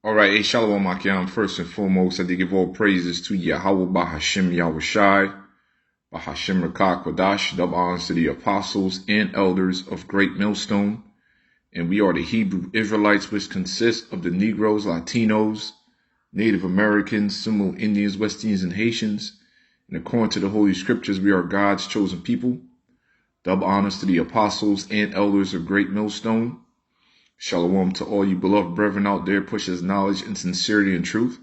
All right, hey, Shalom Akyam. First and foremost, I do give all praises to Yahweh Bahashim Yahushai, Bahashim Rakah Kodash, double honors to the apostles and elders of Great Millstone. And we are the Hebrew Israelites, which consist of the Negroes, Latinos, Native Americans, Seminole Indians, West Indians, and Haitians. And according to the Holy Scriptures, we are God's chosen people. Double honors to the apostles and elders of Great Millstone. Shalom to all you beloved brethren out there, pushes knowledge and sincerity and truth.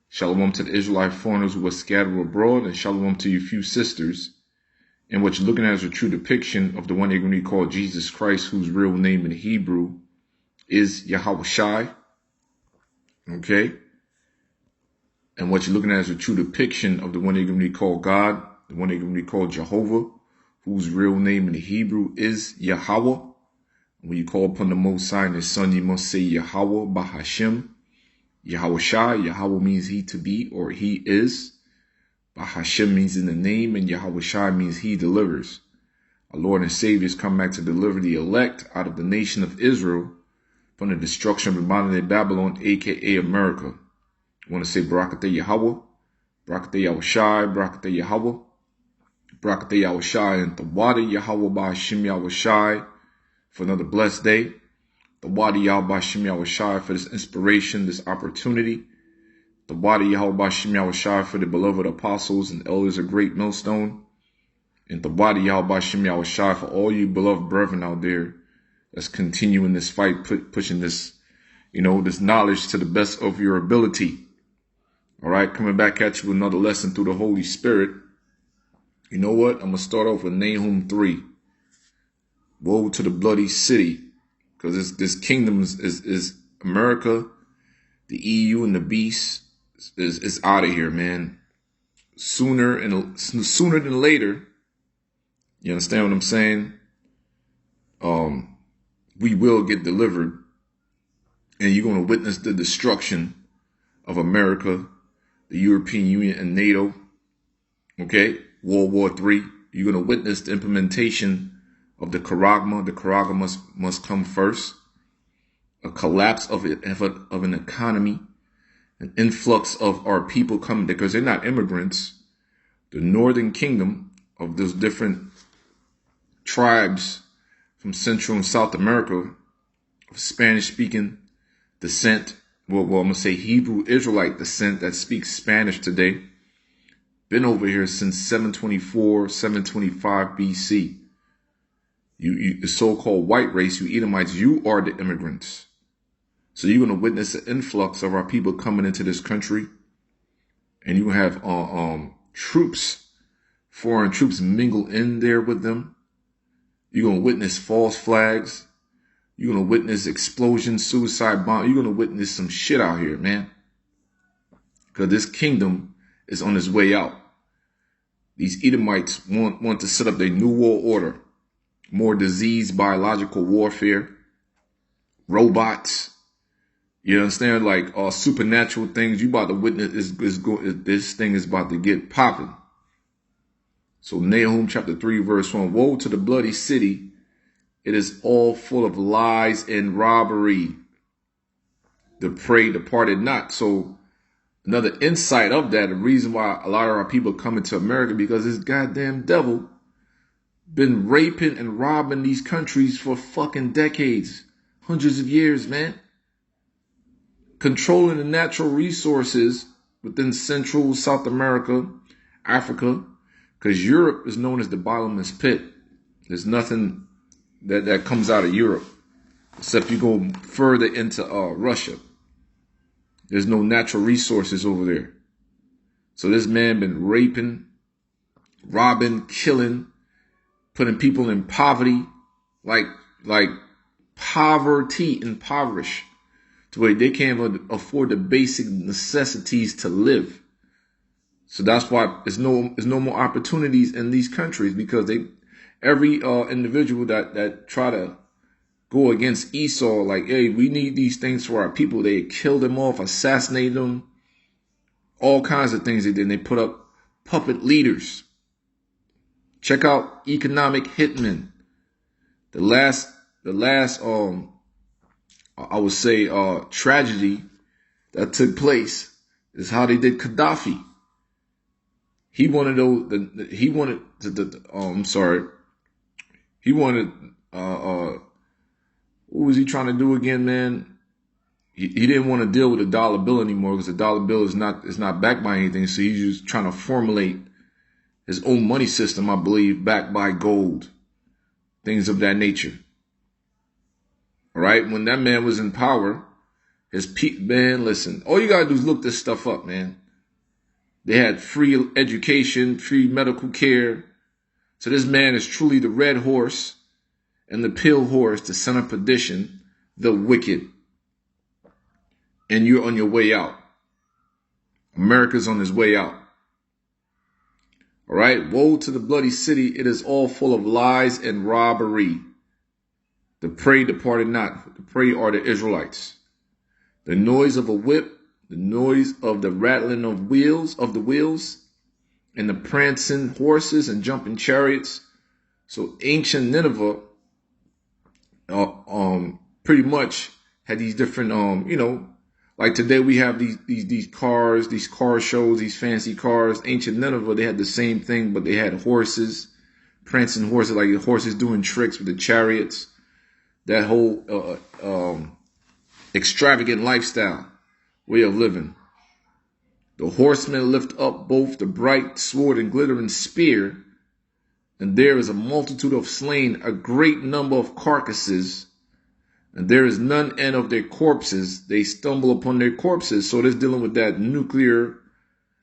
Shalom to the Israelite foreigners who are scattered abroad, and shalom to you few sisters. And what you're looking at is a true depiction of the one they're going to call Jesus Christ, whose real name in Hebrew is Yahushai. Okay? And what you're looking at is a true depiction of the one they're going to call God, the one they're going to call Jehovah, whose real name in Hebrew is Yahweh. When you call upon the Most High and His Son, you must say Yahweh Bahashim. Yahushai, Yahweh means He to be or He is. Bahashim means in the name, and Yahushai means He delivers. Our Lord and Savior has come back to deliver the elect out of the nation of Israel from the destruction of the modern day Babylon, aka America. I want to say Barakatah Yahweh, Barakatah Yahushai, Barakatah Yahweh, Barakatah Yahushai, and Tawada Yahweh Bahashim Yahushai. For another blessed day, the Wadi Yahweh Bashim Yahushai for this inspiration, this opportunity. The Wadi Yahweh Bashim Yahushai for the beloved apostles and elders of Great Millstone. And the Wadi Yahweh Bashim Yahushai for all you beloved brethren out there that's continuing this fight, pushing this, this knowledge to the best of your ability. All right, coming back at you with another lesson through the Holy Spirit. You know what? I'm going to start off with Nahum 3. Woe to the bloody city, because this kingdom is America, the EU, and the beast is out of here, man. Sooner than later. You understand what I'm saying? We will get delivered, and you're going to witness the destruction of America, the European Union, and NATO. Okay, World War III. You're going to witness the implementation of the charagma. The charagma must come first. A collapse of an economy, an influx of our people coming, because they're not immigrants. The northern kingdom of those different tribes from Central and South America of Spanish-speaking descent, well, I'm going to say Hebrew Israelite descent that speaks Spanish today, been over here since 724, 725 BC. You the so-called white race, you Edomites, you are the immigrants. So you're going to witness the influx of our people coming into this country. And you have troops, foreign troops mingle in there with them. You're going to witness false flags. You're going to witness explosions, suicide bomb. You're going to witness some shit out here, man. Because this kingdom is on its way out. These Edomites want to set up their new world order. More disease, biological warfare, robots. You understand? Like supernatural things. You about to witness this thing is about to get popping. So Nahum chapter 3 verse 1. Woe to the bloody city. It is all full of lies and robbery. The prey departed not. So another insight of that, the reason why a lot of our people coming to America, because this goddamn devil been raping and robbing these countries for fucking decades, hundreds of years, man. Controlling the natural resources within Central, South America, Africa, because Europe is known as the bottomless pit. There's nothing that comes out of Europe, except you go further into Russia. There's no natural resources over there. So this man been raping, robbing, killing, putting people in poverty, like poverty, impoverished, to where they can't afford the basic necessities to live. So that's why there's no more opportunities in these countries, because every individual that try to go against Esau, like, hey, we need these things for our people, they killed them off, assassinated them, all kinds of things they did. And they put up puppet leaders. Check out Economic Hitman. The last I would say tragedy that took place is how they did Gaddafi. He wanted those. He wanted I'm sorry. He wanted. What was he trying to do again, man? He didn't want to deal with the dollar bill anymore because the dollar bill is not backed by anything. So he's just trying to formulate his own money system, I believe, backed by gold, things of that nature. All right. When that man was in power, man, listen. All you gotta do is look this stuff up, man. They had free education, free medical care. So this man is truly the red horse and the pale horse, the son of perdition, the wicked. And you're on your way out. America's on his way out. All right. Woe to the bloody city. It is all full of lies and robbery. The prey departed not. The prey are the Israelites. The noise of a whip, the noise of the rattling of the wheels, and the prancing horses and jumping chariots. So ancient Nineveh, pretty much had these different, like today we have these cars, these car shows, these fancy cars. Ancient Nineveh, they had the same thing, but they had horses, prancing horses, like horses doing tricks with the chariots. That whole extravagant lifestyle, way of living. The horsemen lift up both the bright sword and glittering spear, and there is a multitude of slain, a great number of carcasses, and there is none end of their corpses. They stumble upon their corpses. So this dealing with that nuclear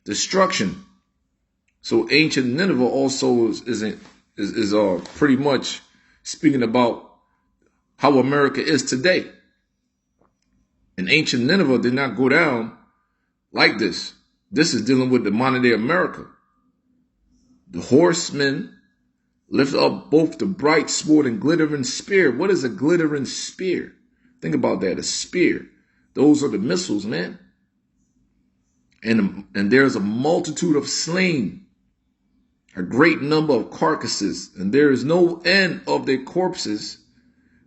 destruction. So ancient Nineveh also is pretty much speaking about how America is today. And ancient Nineveh did not go down like this. This is dealing with the modern day America. The horsemen lift up both the bright sword and glittering spear. What is a glittering spear? Think about that, a spear. Those are the missiles, man. And there's a multitude of slain, a great number of carcasses, and there is no end of their corpses.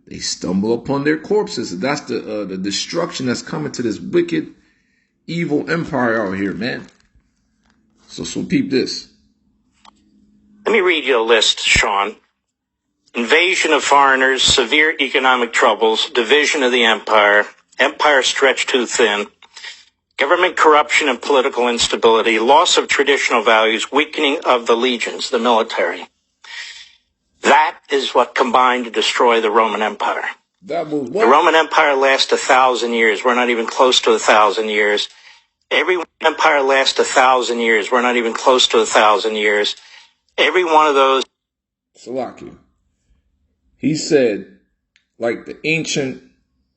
They stumble upon their corpses. That's the destruction that's coming to this wicked, evil empire out here, man. So peep this. Let me read you a list, Sean. Invasion of foreigners, severe economic troubles, division of the empire, empire stretched too thin, government corruption and political instability, loss of traditional values, weakening of the legions, the military. That is what combined to destroy the Roman Empire. That was what? The Roman Empire lasts 1,000 years. We're not even close to 1,000 years. Every empire lasts 1,000 years. We're not even close to 1,000 years. Every one of those. Salaki. He said, like the ancient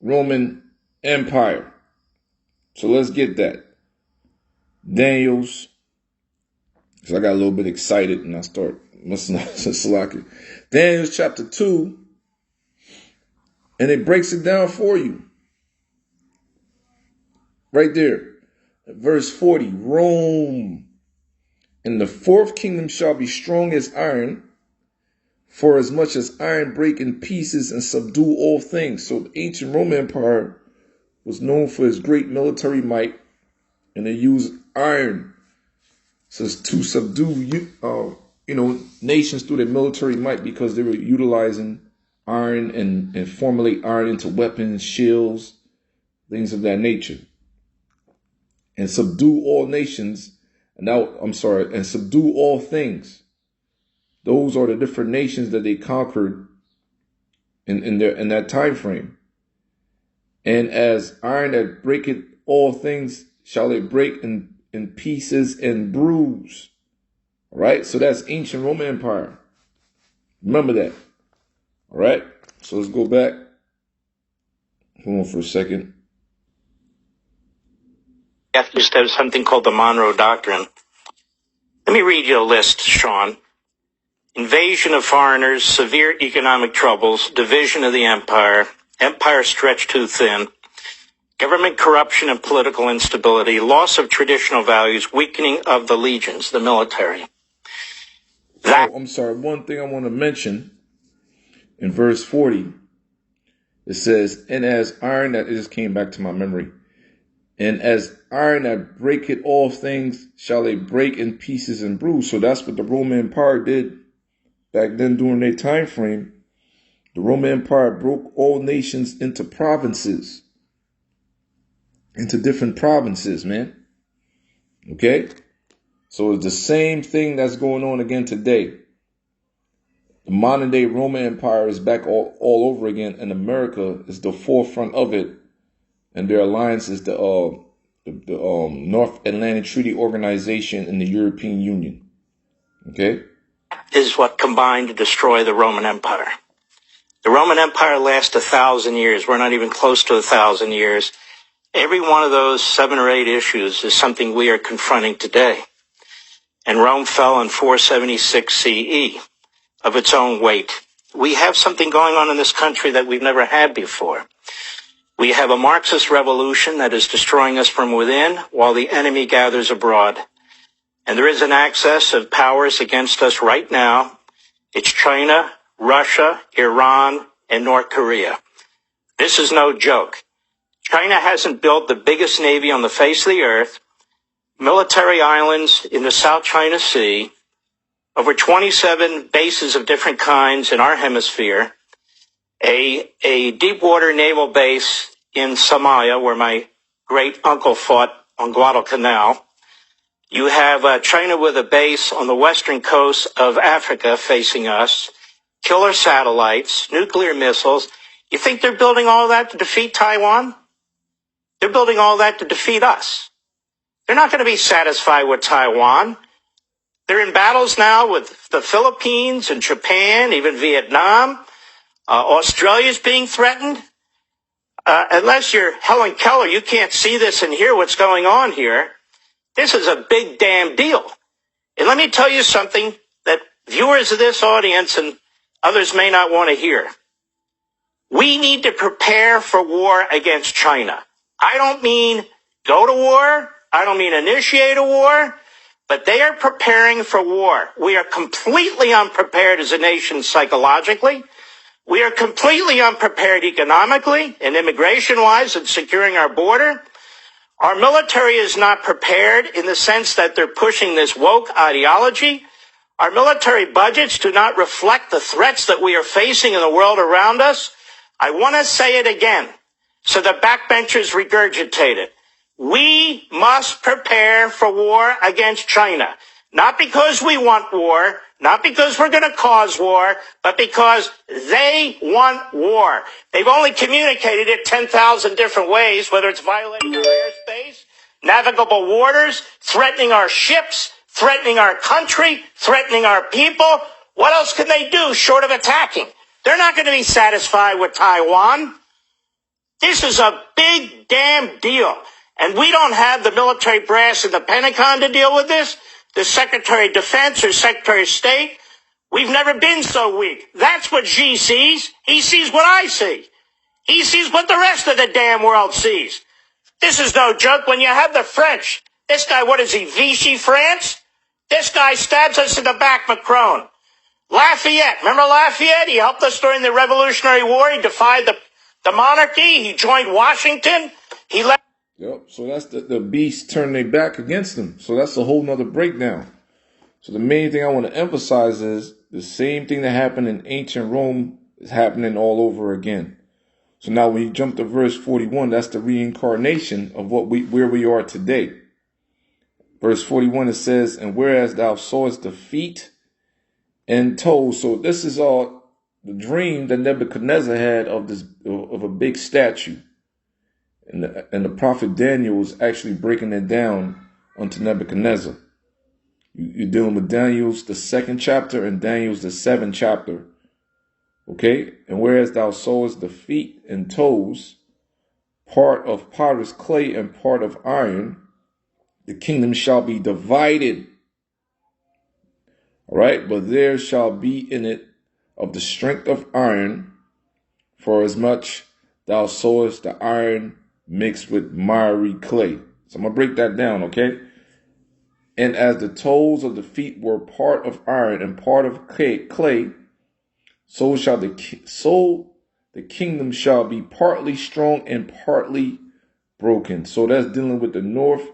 Roman Empire. So let's get that. Daniel's. So I got a little bit excited and I start listening to Salaki. Daniel's chapter 2. And it breaks it down for you. Right there. Verse 40. Rome. And the fourth kingdom shall be strong as iron, for as much as iron break in pieces and subdue all things. So the ancient Roman Empire was known for its great military might, and they used iron to subdue nations through their military might because they were utilizing iron and formulate iron into weapons, shields, things of that nature. And subdue all nations. And subdue all things. Those are the different nations that they conquered in that time frame. And as iron that breaketh all things, shall it break in pieces and bruise. All right, so that's ancient Roman Empire. Remember that. All right, so let's go back. Hold on for a second. You have to have something called the Monroe Doctrine. Let me read you a list, Sean. Invasion of foreigners, severe economic troubles, division of the empire, empire stretched too thin, government corruption and political instability, loss of traditional values, weakening of the legions, the military. One thing I want to mention in verse 40, it says, and as iron, that just came back to my memory. And as iron that breaketh all things, shall they break in pieces and bruise. So that's what the Roman Empire did back then during their time frame. The Roman Empire broke all nations into provinces, into different provinces, man. Okay? So it's the same thing that's going on again today. The modern day Roman Empire is back all over again, and America is the forefront of it. And their alliance is the North Atlantic Treaty Organization and the European Union. Okay? Is what combined to destroy the Roman Empire. The Roman Empire lasted 1,000 years. We're not even close to 1,000 years. Every one of those 7 or 8 issues is something we are confronting today. And Rome fell in 476 CE of its own weight. We have something going on in this country that we've never had before. We have a Marxist revolution that is destroying us from within while the enemy gathers abroad. And there is an axis of powers against us right now. It's China, Russia, Iran, and North Korea. This is no joke. China hasn't built the biggest navy on the face of the earth, military islands in the South China Sea, over 27 bases of different kinds in our hemisphere, a deep water naval base in Somalia where my great uncle fought on Guadalcanal. You have China with a base on the western coast of Africa facing us, killer satellites, nuclear missiles. You think they're building all that to defeat Taiwan? They're building all that to defeat us. They're not going to be satisfied with Taiwan. They're in battles now with the Philippines and Japan, even Vietnam. Australia's being threatened. Unless you're Helen Keller, you can't see this and hear what's going on here. This is a big damn deal. And let me tell you something that viewers of this audience and others may not want to hear. We need to prepare for war against China. I don't mean go to war. I don't mean initiate a war. But they are preparing for war. We are completely unprepared as a nation psychologically. We are completely unprepared economically and immigration-wise in securing our border. Our military is not prepared in the sense that they're pushing this woke ideology. Our military budgets do not reflect the threats that we are facing in the world around us. I want to say it again so the backbenchers regurgitate it. We must prepare for war against China, not because we want war, not because we're going to cause war, but because they want war. They've only communicated it 10,000 different ways, whether it's violating our airspace, navigable waters, threatening our ships, threatening our country, threatening our people. What else can they do short of attacking? They're not going to be satisfied with Taiwan. This is a big damn deal. And we don't have the military brass in the Pentagon to deal with this, the Secretary of Defense or Secretary of State. We've never been so weak. That's what Xi sees. He sees what I see. He sees what the rest of the damn world sees. This is no joke. When you have the French, this guy, what is he, Vichy France? This guy stabs us in the back, Macron. Lafayette, remember Lafayette? He helped us during the Revolutionary War. He defied the monarchy. He joined Washington. He left. Yep, so that's the beast turning their back against them. So that's a whole nother breakdown. So the main thing I want to emphasize is the same thing that happened in ancient Rome is happening all over again. So now when you jump to verse 41, that's the reincarnation of where we are today. Verse 41, it says, and whereas thou sawest the feet and toes. So this is all the dream that Nebuchadnezzar had of a big statue. And the prophet Daniel was actually breaking it down unto Nebuchadnezzar. You're dealing with Daniel's the 2nd chapter and Daniel's the 7th chapter. Okay? And whereas thou sawest the feet and toes, part of potter's clay and part of iron, the kingdom shall be divided. All right? But there shall be in it of the strength of iron, for as much thou sawest the iron mixed with miry clay. So I'm going to break that down, okay? And as the toes of the feet were part of iron and part of clay, so the kingdom shall be partly strong and partly broken. So that's dealing with the North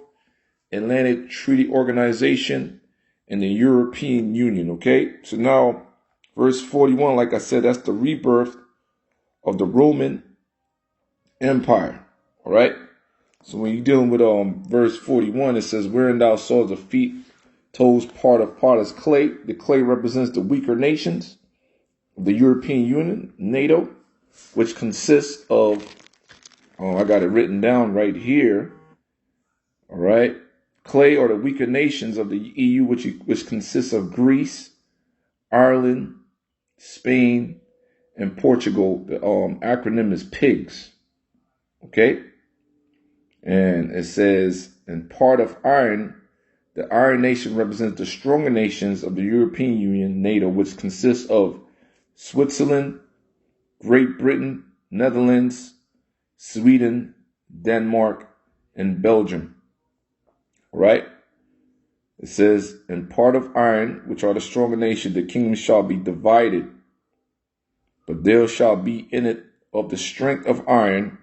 Atlantic Treaty Organization and the European Union, okay? So now, verse 41, like I said, that's the rebirth of the Roman Empire, all right? So when you're dealing with verse 41, it says, wherein thou sawest the feet, toes, part of potter's clay. The clay represents the weaker nations of the European Union, NATO, which consists of, I got it written down right here, all right? Clay are the weaker nations of the EU, which consists of Greece, Ireland, Spain, and Portugal. The acronym is PIGS, okay? And it says, in part of iron, the Iron Nation represents the stronger nations of the European Union, NATO, which consists of Switzerland, Great Britain, Netherlands, Sweden, Denmark, and Belgium. All right? It says, in part of iron, which are the stronger nation, the kingdom shall be divided, but there shall be in it of the strength of iron,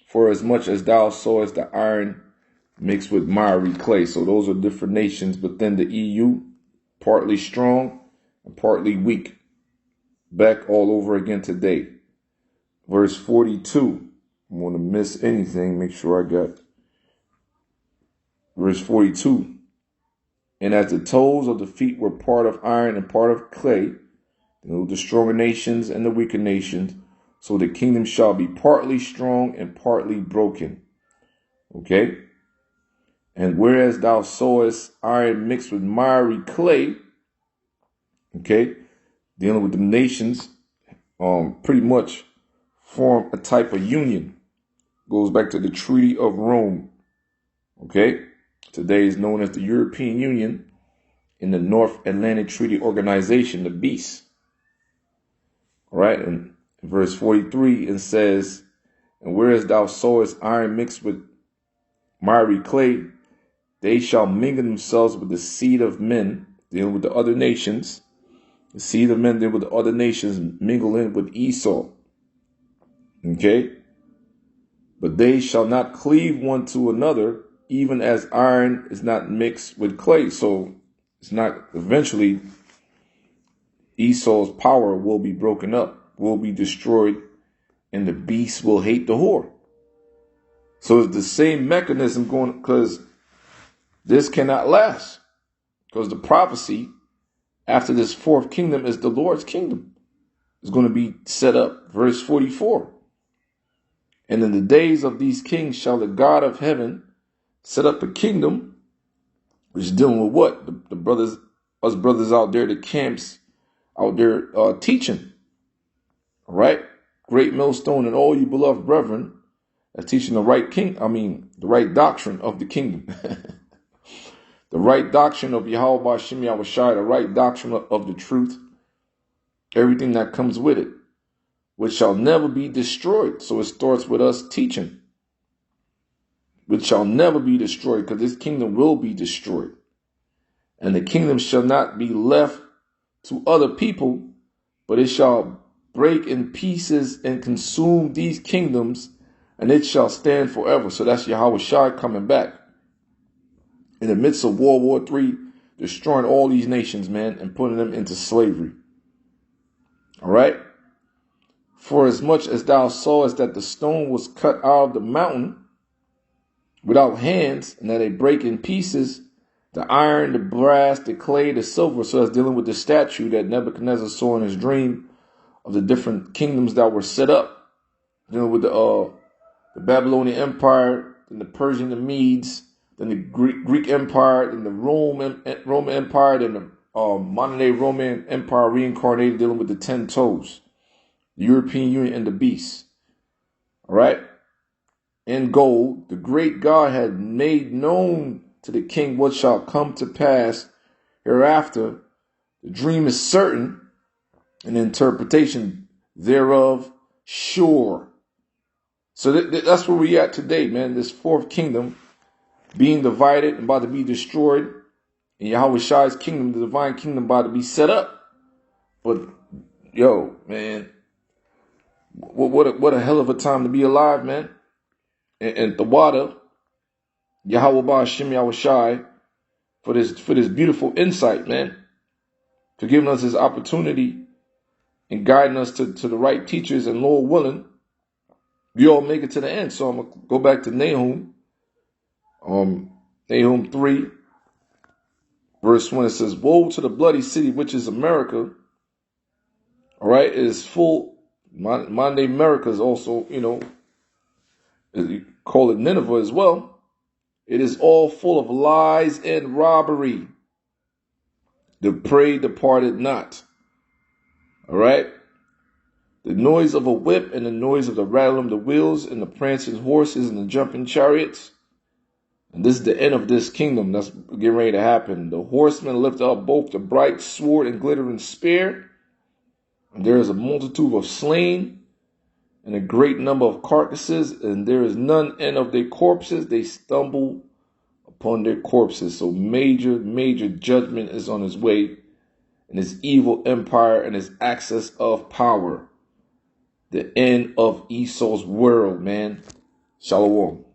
for as much as thou sawest the iron mixed with miry clay. So those are different nations within the EU, partly strong and partly weak. Back all over again today. Verse 42. I want to miss anything. Make sure I got verse 42. And as the toes of the feet were part of iron and part of clay, the stronger nations and the weaker nations, so the kingdom shall be partly strong and partly broken. Okay? And whereas thou sawest iron mixed with miry clay, okay, dealing with the nations, pretty much form a type of union. Goes back to the Treaty of Rome, okay? Today is known as the European Union in the North Atlantic Treaty Organization, the BEAS. All right, and verse 43, it says, and whereas thou sawest iron mixed with miry clay, they shall mingle themselves with the seed of men, dealing with the other nations. The seed of men dealing with the other nations, mingle in with Esau. Okay? But they shall not cleave one to another, even as iron is not mixed with clay. So it's not, eventually, Esau's power will be broken up, will be destroyed, and the beast will hate the whore. So it's the same mechanism going, because this cannot last. Because the prophecy after this fourth kingdom is the Lord's kingdom. It's going to be set up. Verse 44. And in the days of these kings shall the God of heaven set up a kingdom, which is dealing with what? The brothers, us brothers out there, the camps out there teaching. All right? Great Millstone and all you beloved brethren are teaching the right doctrine of the kingdom. The right doctrine of Yahweh Ba'Shem Yahushai, the right doctrine of the truth, everything that comes with it, which shall never be destroyed. So it starts with us teaching, which shall never be destroyed, because this kingdom will be destroyed. And the kingdom shall not be left to other people, but it shall break in pieces and consume these kingdoms, and it shall stand forever. So that's Yahushai coming back. In the midst of World War III, destroying all these nations, man, and putting them into slavery. All right? For as much as thou sawest that the stone was cut out of the mountain without hands, and that they break in pieces, the iron, the brass, the clay, the silver. So that's dealing with the statue that Nebuchadnezzar saw in his dream of the different kingdoms that were set up. Dealing with the Babylonian Empire, and the Persian, the Medes, then the Greek Empire, then the Roman Empire, then the modern day Roman Empire reincarnated, dealing with the 10 toes, the European Union and the beast. All right? In gold, the great God had made known to the king what shall come to pass hereafter. The dream is certain, and the interpretation thereof sure. So that's where we at today, man. This fourth kingdom being divided and about to be destroyed, and Yahushai's kingdom, the divine kingdom, about to be set up. But yo, man, what a hell of a time to be alive, man. and Tawada, Yahweh Ba'Hashem Yahushai, for this beautiful insight, man. For giving us this opportunity and guiding us to the right teachers, and Lord willing, we all make it to the end. So I'm going to go back to Nahum. Nahum 3, verse 1, it says, woe to the bloody city, which is America. All right, it is full. My name America is also, you call it Nineveh as well. It is all full of lies and robbery. The prey departed not. All right. The noise of a whip and the noise of the rattling of the wheels and the prancing horses and the jumping chariots. And this is the end of this kingdom that's getting ready to happen. The horsemen lift up both the bright sword and glittering spear. And there is a multitude of slain and a great number of carcasses, and there is none end of their corpses. They stumble upon their corpses. So major judgment is on its way, and his evil empire and his access of power. The end of Esau's world, man. Shalom.